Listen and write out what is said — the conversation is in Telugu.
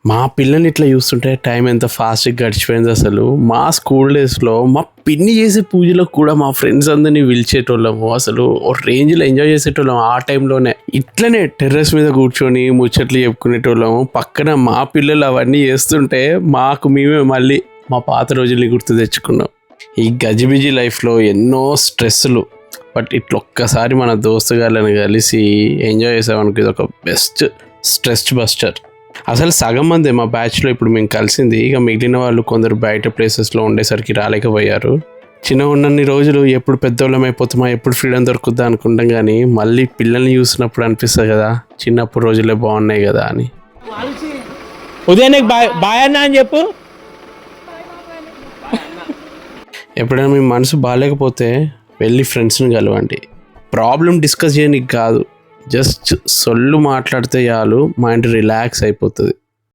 మా పిల్లని ఇట్లా చూస్తుంటే టైం ఎంత ఫాస్ట్గా గడిచిపోయింది అసలు. మా స్కూల్ డేస్లో మా పిన్ని చేసే పూజలకు కూడా మా ఫ్రెండ్స్ అందరినీ పిలిచేటోళ్ళము. అసలు ఓ రేంజ్లో ఎంజాయ్ చేసేటోళ్ళము ఆ టైంలోనే. ఇట్లనే టెర్రస్ మీద కూర్చొని ముచ్చట్లు చెప్పుకునేటోళ్ళము. పక్కన మా పిల్లలు అవన్నీ చేస్తుంటే మాకు మేమే మళ్ళీ మా పాత రోజుల్ని గుర్తు తెచ్చుకున్నాం. ఈ గజిబిజి లైఫ్లో ఎన్నో స్ట్రెస్సులు, బట్ ఇట్లా ఒక్కసారి మన దోస్తుగాళ్ళని కలిసి ఎంజాయ్ చేసామనుకో ఇది ఒక బెస్ట్ స్ట్రెస్ బస్టర్. అసలు సగం మంది మా బ్యాచ్లో ఇప్పుడు మేము కలిసింది. ఇక మిగిలిన వాళ్ళు కొందరు బయట ప్లేసెస్లో ఉండేసరికి రాలేకపోయారు. చిన్నగా ఉన్నన్ని రోజులు ఎప్పుడు పెద్దోళ్ళం అయిపోతామా, ఎప్పుడు ఫ్రీడమ్ దొరుకుద్దా అనుకుంటాం, కానీ మళ్ళీ పిల్లల్ని చూసినప్పుడు అనిపిస్తుంది కదా చిన్నప్పుడు రోజులే బాగున్నాయి కదా అని. ఉదయానికి బాయ్ అన్నా అని చెప్పు. ఎప్పుడైనా మీ మనసు బాగాలేకపోతే వెళ్ళి ఫ్రెండ్స్ని కలవండి. ప్రాబ్లం డిస్కస్ చేయడానికి కాదు, జస్ట్ సొల్లు మాట్లాడితే చాలు, మైండ్ రిలాక్స్ అయిపోతుంది.